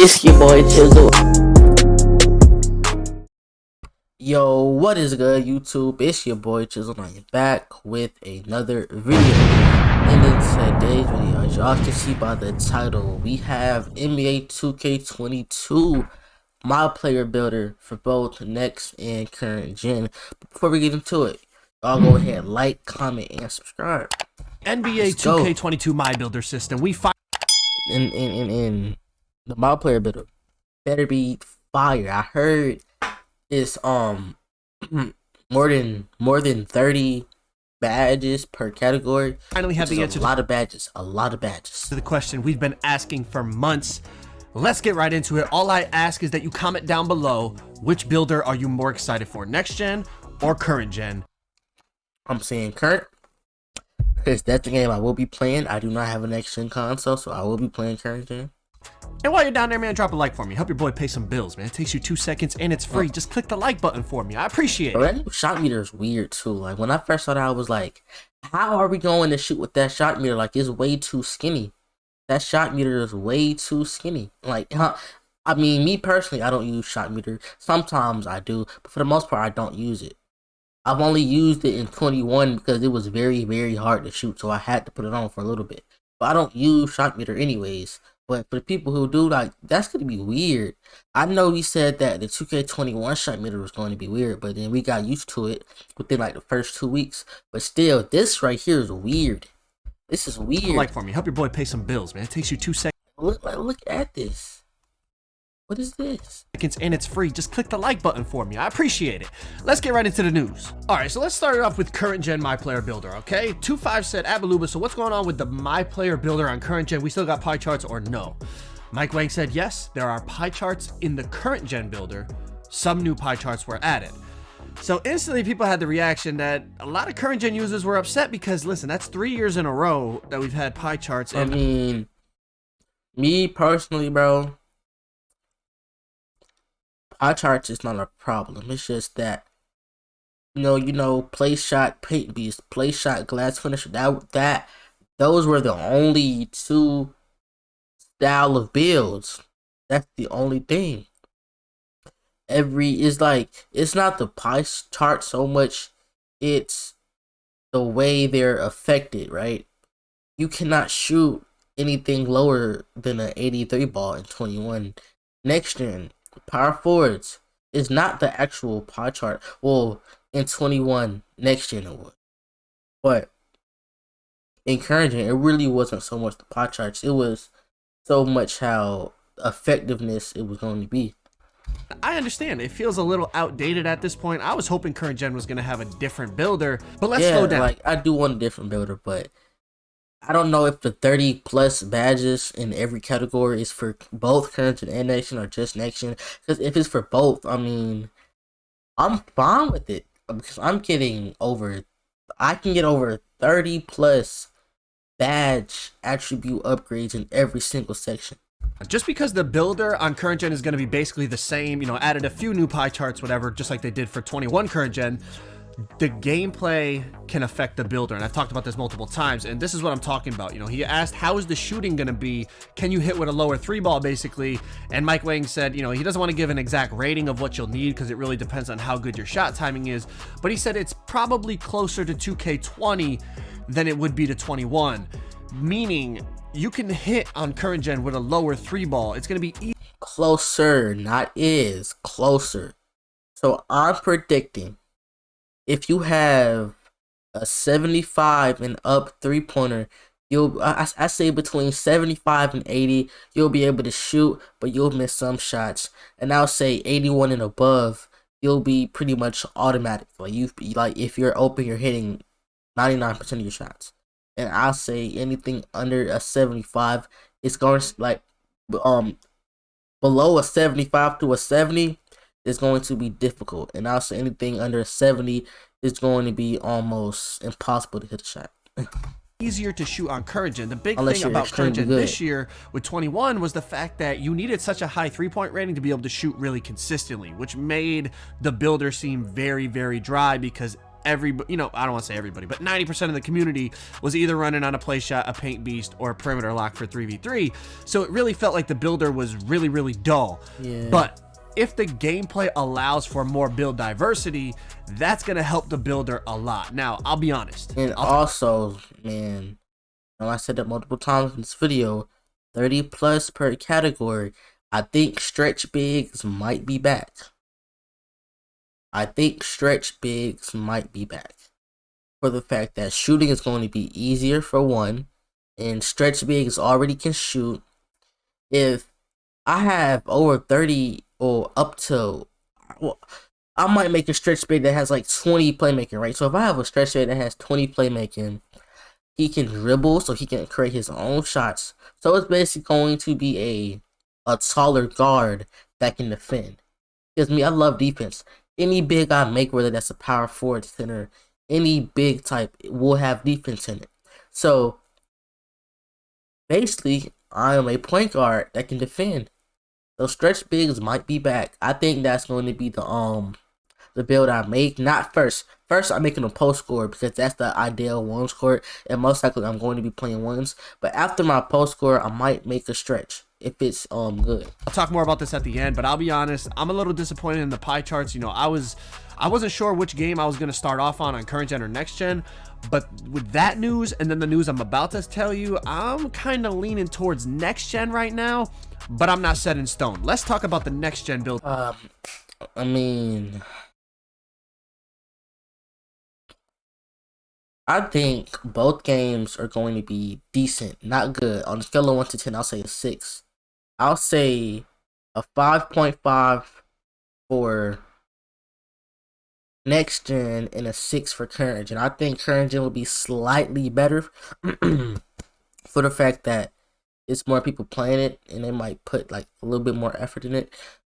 It's your boy Chizzle. Yo, what is good, YouTube? It's your boy Chizzle, and I'm back with another video. And in today's video, as y'all can see by the title, we have NBA 2k22 my player builder for both next and current gen. But before we get into it, y'all go ahead, like, comment, and subscribe. NBA 2k22 my builder system. We find in the my player builder better be fire. I heard it's more than 30 badges per category. Finally have the answer. A lot of badges. To the question we've been asking for months. Let's get right into it. All I ask is that you comment down below which builder are you more excited for, next gen or current gen. I'm saying current because that's the game I will be playing. I do not have a next gen console, so I will be playing current gen. And while you're down there, man, drop a like for me. Help your boy pay some bills, man. It takes you 2 seconds and it's free. Just click the like button for me. I appreciate it. That new shot meter is weird too. Like when I first saw that, I was like, how are we going to shoot with that shot meter? Like, it's way too skinny. That shot meter is way too skinny. Like, I mean, me personally, I don't use shot meter. Sometimes I do, but for the most part, I don't use it. I've only used it in 21 because it was very, very hard to shoot, so I had to put it on for a little bit. But I don't use shot meter anyways. But for the people who do, like, that's going to be weird. I know we said that the 2K21 shot meter was going to be weird, but then we got used to it within, like, the first 2 weeks. But still, this right here is weird. This is weird. Like for me. Help your boy pay some bills, man. It takes you 2 seconds. Look at this. What is this? And it's free. Just click the like button for me. I appreciate it. Let's get right into the news. All right, so let's start it off with current gen my player builder, okay? 25 said Abaluba, so what's going on with the my player builder on current gen? We still got pie charts or no? Mike Wang said yes, there are pie charts in the current gen builder. Some new pie charts were added. So instantly people had the reaction that a lot of current gen users were upset because, listen, that's 3 years in a row that we've had pie charts. I mean, me personally, bro, pie charts is not a problem. It's just that, you know, play shot, paint beast, play shot, glass finisher. Those were the only two style of builds. That's the only thing. It's not the pie chart so much. It's the way they're affected, right? You cannot shoot anything lower than an 83 ball in 21. Next gen power forwards is not the actual pie chart. Well, in 21 next gen it was, but in current gen it really wasn't so much the pie charts. It was so much how effectiveness it was going to be. I understand it feels a little outdated at this point. I was hoping current gen was going to have a different builder, but let's slow down. Like, I do want a different builder, but I don't know if the 30 plus badges in every category is for both current gen and next gen or just next gen. Because if it's for both, I mean, I'm fine with it because I can get over 30 plus badge attribute upgrades in every single section. Just because the builder on current gen is going to be basically the same, added a few new pie charts, whatever, just like they did for 21 current gen, the gameplay can affect the builder. And I've talked about this multiple times, and this is what I'm talking about. He asked, how is the shooting going to be? Can you hit with a lower 3-ball, basically? And Mike Wang said, he doesn't want to give an exact rating of what you'll need because it really depends on how good your shot timing is. But he said it's probably closer to 2K20 than it would be to 21, meaning you can hit on current gen with a lower 3-ball. It's going to be closer, not is, closer. So I'm predicting if you have a 75 and up 3-pointer, I say between 75 and 80, you'll be able to shoot, but you'll miss some shots. And I'll say 81 and above, you'll be pretty much automatic. Like if you're open, you're hitting 99% of your shots. And I'll say anything under a 75, it's going to below a 75 to a 70 is going to be difficult. And I'll say anything under a 70 is going to be almost impossible to hit a shot. Easier to shoot on current gen. The big thing about current gen this year with 21 was the fact that you needed such a high 3-point rating to be able to shoot really consistently, which made the builder seem very, very dry because everybody, I don't want to say everybody, but 90% of the community was either running on a play shot, a paint beast, or a perimeter lock for 3v3. So it really felt like the builder was really, really dull. Yeah. But if the gameplay allows for more build diversity, that's going to help the builder a lot. Now, I'll be honest. And also, man, I said that multiple times in this video, 30 plus per category. I think stretch bigs might be back. For the fact that shooting is going to be easier for one, and stretch bigs already can shoot. If I have over 30 or up to, well, I might make a stretch big that has like 20 playmaking, right? So if I have a stretch big that has 20 playmaking, he can dribble, so he can create his own shots. So it's basically going to be a taller guard that can defend. Because I love defense. Any big I make, whether that's a power forward, center, any big type, will have defense in it. So basically, I am a point guard that can defend. Those stretch bigs might be back. I think that's going to be the build I make. Not first. First, I'm making a post score because that's the ideal one score, and most likely I'm going to be playing ones. But after my post score, I might make a stretch if it's good. I'll talk more about this at the end, but I'll be honest, I'm a little disappointed in the pie charts. I wasn't sure which game I was going to start off on current gen or next gen, but with that news and then the news I'm about to tell you, I'm kind of leaning towards next gen right now, but I'm not set in stone. Let's talk about the next gen build. I think both games are going to be decent, not good. On a scale of 1 to 10, I'll say a 6. I'll say a 5.5 for next gen and a 6 for current gen. I think current gen will be slightly better for the fact that it's more people playing it and they might put like a little bit more effort in it.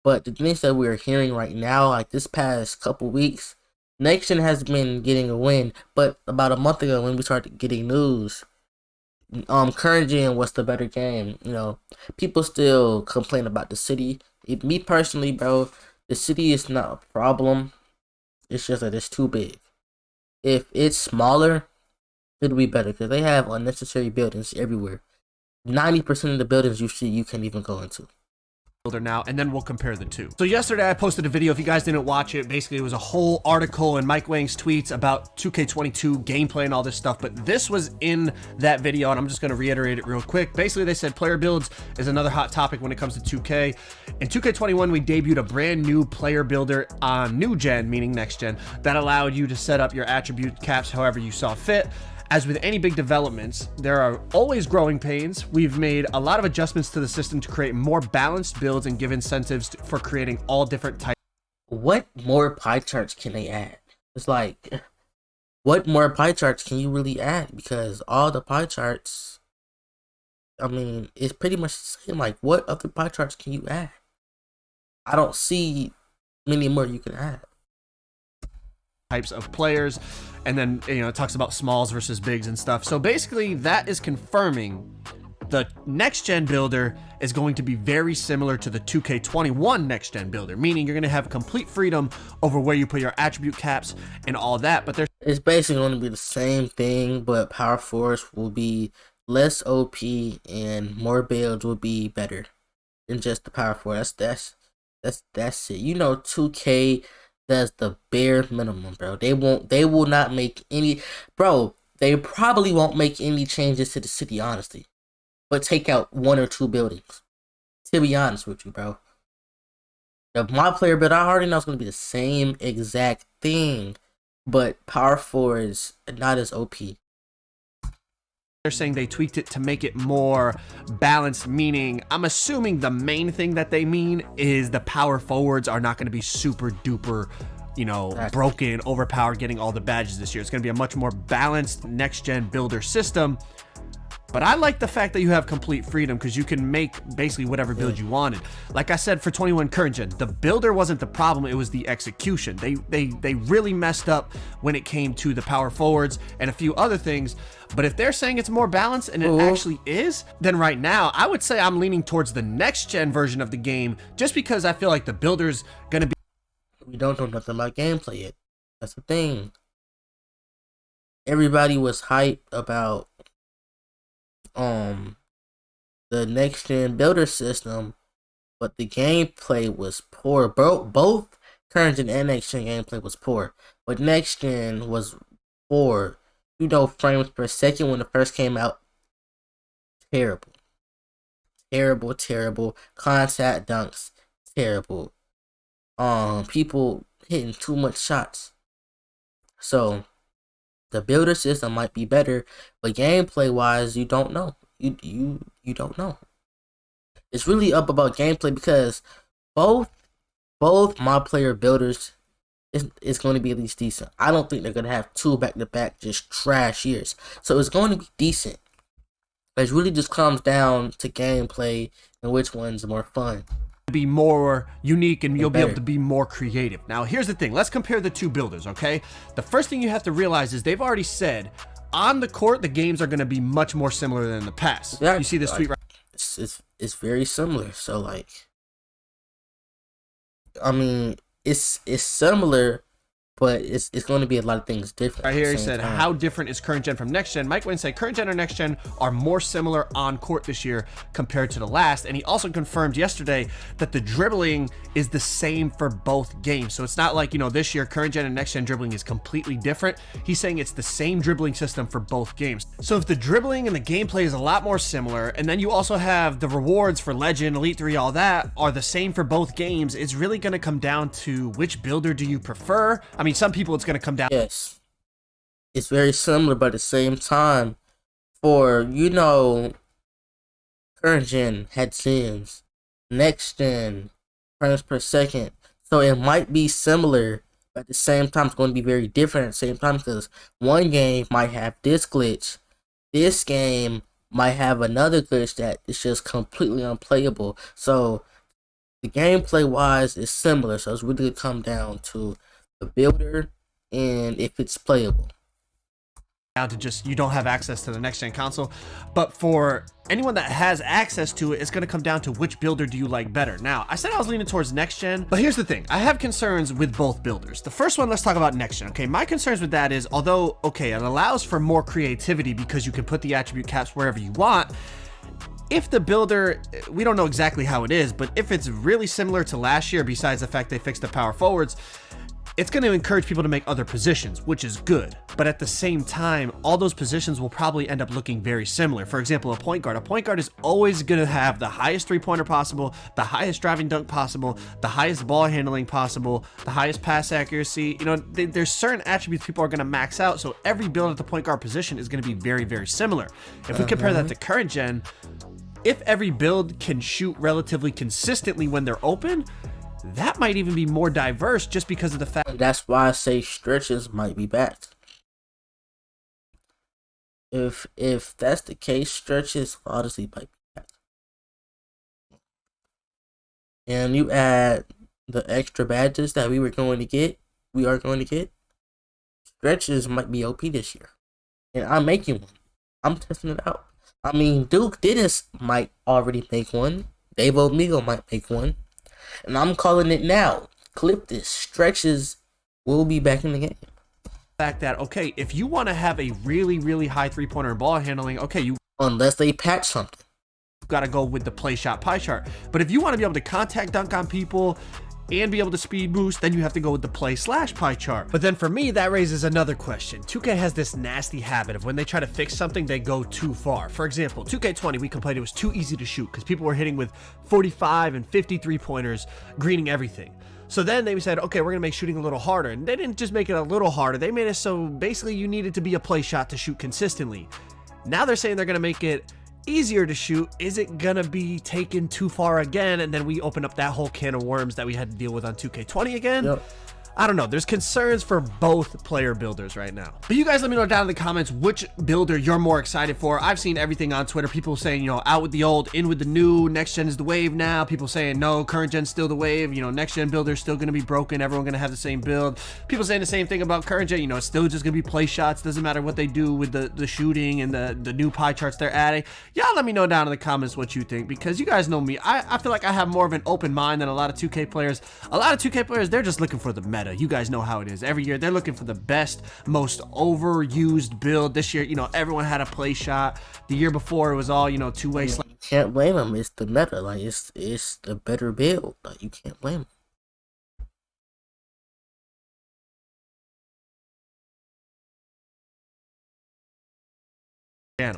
But the things that we're hearing right now, like this past couple weeks, next gen has been getting a win. But about a month ago when we started getting news, current gen was the better game. People still complain about the city. Me personally, bro, the city is not a problem. It's just that it's too big. If it's smaller, it'll be better because they have unnecessary buildings everywhere. 90% of the buildings you see, you can't even go into. Builder now, and then we'll compare the two. So yesterday I posted a video. If you guys didn't watch it, basically it was a whole article in Mike Wang's tweets about 2K22 gameplay and all this stuff, but this was in that video and I'm just going to reiterate it real quick. Basically they said player builds is another hot topic when it comes to 2K. In 2K21 we debuted a brand new player builder on new gen, meaning next gen, that allowed you to set up your attribute caps however you saw fit. As with any big developments, there are always growing pains. We've made a lot of adjustments to the system to create more balanced builds and give incentives for creating all different types. What more pie charts can they add? It's like, what more pie charts can you really add? Because all the pie charts, it's pretty much the same. Like, what other pie charts can you add? I don't see many more you can add. Types of players, and then it talks about smalls versus bigs and stuff. So basically that is confirming the next gen builder is going to be very similar to the 2K21 next gen builder, meaning you're going to have complete freedom over where you put your attribute caps and all that. But it's basically going to be the same thing, but power force will be less OP and more builds will be better than just the power force. That's it. 2K does the bare minimum, bro. They will not make any, bro. They probably won't make any changes to the city, honestly, but take out 1 or 2 buildings. To be honest with you, bro. My player build, I already know it's gonna be the same exact thing, but power 4 is not as OP. They're saying they tweaked it to make it more balanced, meaning I'm assuming the main thing that they mean is the power forwards are not going to be super duper, broken, overpowered, getting all the badges this year. It's going to be a much more balanced next gen builder system. But I like the fact that you have complete freedom because you can make basically whatever build you wanted. Like I said, for 21 current gen, the builder wasn't the problem, it was the execution. They really messed up when it came to the power forwards and a few other things. But if they're saying it's more balanced, and it actually is, then right now I would say I'm leaning towards the next gen version of the game, just because I feel like the builder's gonna be. We don't know nothing about gameplay yet. That's the thing. everybody was hyped about um the next gen builder system, but the gameplay was poor. Both current gen and next gen gameplay was poor, but next gen was poor. You know, frames per second when it first came out, terrible, terrible, terrible. Contact dunks, terrible. People hitting too much shots. So the builder system might be better, but gameplay wise, you don't know. You don't know. It's really up about gameplay because both my player builders is going to be at least decent. I don't think they're going to have two back to back just trash years. So it's going to be decent. It really just comes down to gameplay and which one's more fun. Be more unique and you'll be better. able to be more creative. Now, here's the thing. Let's compare the two builders, okay? The first thing you have to realize is they've already said on the court, the games are going to be much more similar than the past. Exactly. You see this tweet right? It's very similar. So like, I mean, it's similar, but it's going to be a lot of things different. Right here, he said, how different is current gen from next gen? Mike Wynn said, current gen or next gen are more similar on court this year compared to the last. And he also confirmed yesterday that the dribbling is the same for both games. So it's not like, you know, this year current gen and next gen dribbling is completely different. He's saying it's the same dribbling system for both games. So if the dribbling and the gameplay is a lot more similar, and then you also have the rewards for Legend, Elite 3, all that are the same for both games, it's really going to come down to which builder do you prefer? I mean, some people it's going to come down. Yes, it's very similar, but at the same time, for, you know, current gen had sins, next gen frames per second, so it might be similar, but at the same time it's going to be very different at the same time, because one game might have this glitch, this game might have another glitch that is just completely unplayable. So the gameplay wise is similar, so it's really going to come down to the builder and if it's playable. Down to just you don't have access to the next gen console, but for anyone that has access to it, it's going to come down to which builder do you like better. Now, I said I was leaning towards next gen, but here's the thing. I have concerns with both builders. The first one, let's talk about next gen. Okay, my concerns with that is, although okay, it allows for more creativity because you can put the attribute caps wherever you want, if the builder, we don't know exactly how it is, but if it's really similar to last year, besides the fact they fixed the power forwards, it's going to encourage people to make other positions, which is good. But at the same time, all those positions will probably end up looking very similar. For example, a point guard. A point guard is always going to have the highest three-pointer possible, the highest driving dunk possible, the highest ball handling possible, the highest pass accuracy. You know, there's certain attributes people are going to max out. So every build at the point guard position is going to be very, very similar. If we compare that to current gen, if every build can shoot relatively consistently when they're open, that might even be more diverse just because of the fact. That's why I say stretches might be back. If that's the case, stretches honestly might be back. And you add the extra badges that we are going to get, stretches might be OP this year. And I'm making one. I'm testing it out. I mean, Duke Dennis might already make one. Dave Omegle might make one. And I'm calling it now. Clip this. Stretches will be back in the game. Fact that, okay, if you want to have a really, really high three-pointer and ball handling, okay, you unless they patch something, got to go with the play shot pie chart. But if you want to be able to contact dunk on people and be able to speed boost, then you have to go with the play / pie chart. But then for me, that raises another question. 2K has this nasty habit of when they try to fix something, they go too far. For example, 2K20, we complained it was too easy to shoot because people were hitting with 45 and 53 pointers, greening everything. So then they said, okay, we're gonna make shooting a little harder. And they didn't just make it a little harder, they made it so basically you needed to be a play shot to shoot consistently. Now they're saying they're gonna make it easier to shoot. Is it gonna be taken too far again, and then we open up that whole can of worms that we had to deal with on 2K20 again? Yep. I don't know. There's concerns for both player builders right now. But you guys let me know down in the comments which builder you're more excited for. I've seen everything on Twitter. People saying, you know, out with the old, in with the new, next gen is the wave now. People saying, no, current gen's still the wave. You know, next gen builder's still going to be broken. Everyone going to have the same build. People saying the same thing about current gen. You know, it's still just going to be play shots. Doesn't matter what they do with the shooting and the new pie charts they're adding. Y'all let me know down in the comments what you think, because you guys know me. I feel like I have more of an open mind than a lot of 2K players. A lot of 2K players, they're just looking for the meta. meta. You guys know how it is. Every year they're looking for the best, most overused build. This year, you know, everyone had a play shot. The year before it was all, you know, two-way. You can't blame them. It's the meta. Like it's the better build. Like you can't blame them.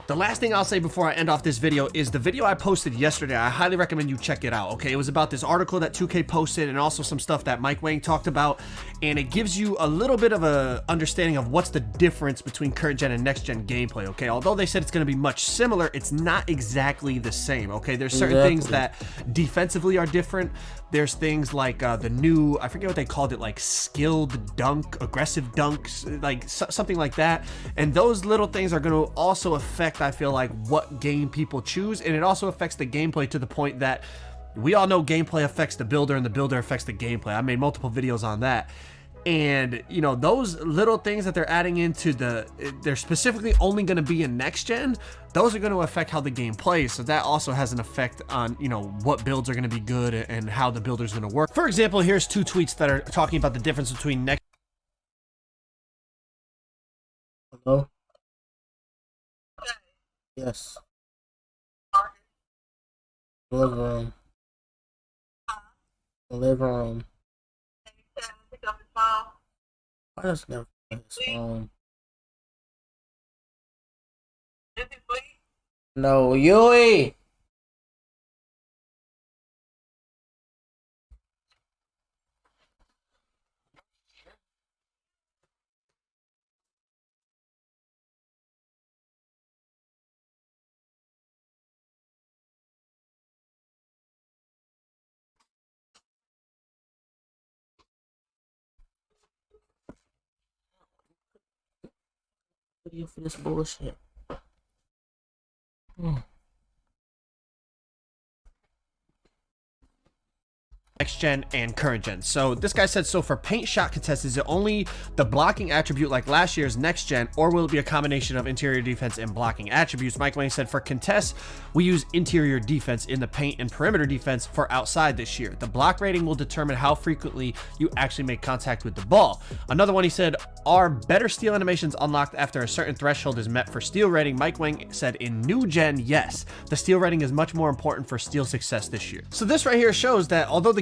The last thing I'll say before I end off this video is the video I posted yesterday. I highly recommend you check it out. Okay, it was about this article that 2K posted and also some stuff that Mike Wang talked about, and it gives you a little bit of a understanding of what's the difference between current gen and next gen gameplay. Okay, although they said it's going to be much similar, it's not exactly the same. Okay, there's certain things that defensively are different. There's things like the new, I forget what they called it, like skilled dunk, aggressive dunks, like something like that. And those little things are going to also affect, I feel like, what game people choose. And it also affects the gameplay to the point that we all know gameplay affects the builder and the builder affects the gameplay. I made multiple videos on that. And, you know, those little things that they're adding into they're specifically only going to be in next gen, those are going to affect how the game plays. So that also has an effect on, you know, what builds are going to be good and how the builder's going to work. For example, here's 2 tweets that are talking about the difference between next. Hello? Yes. Living room. Living room. I just never think it's phone. No, Yui! Video for this bullshit. Next gen and current gen. So this guy said, so for paint shot contests, is it only the blocking attribute like last year's next gen, or will it be a combination of interior defense and blocking attributes? Mike Wang said, for contests, we use interior defense in the paint and perimeter defense for outside this year. The block rating will determine how frequently you actually make contact with the ball. Another one, he said, are better steal animations unlocked after a certain threshold is met for steal rating? Mike Wang said, in new gen, yes. The steal rating is much more important for steal success this year. So this right here shows that although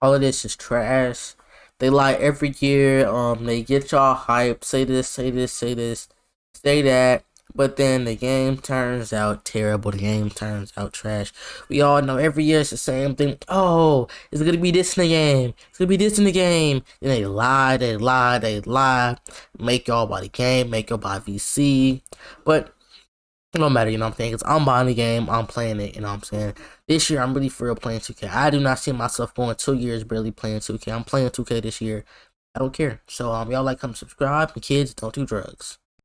all of this is trash. They lie every year. They get y'all hype. Say this, say this, say this, say that. But then the game turns out terrible. The game turns out trash. We all know every year it's the same thing. Oh, it's gonna be this in the game. It's gonna be this in the game. Then they lie, they lie, they lie. Make y'all buy the game. Make y'all buy VC. But it don't matter, you know what I'm saying? Because I'm buying the game, I'm playing it, you know what I'm saying? This year, I'm really for real playing 2K. I do not see myself going 2 years barely playing 2K. I'm playing 2K this year. I don't care. So, y'all like, come subscribe, and kids, don't do drugs.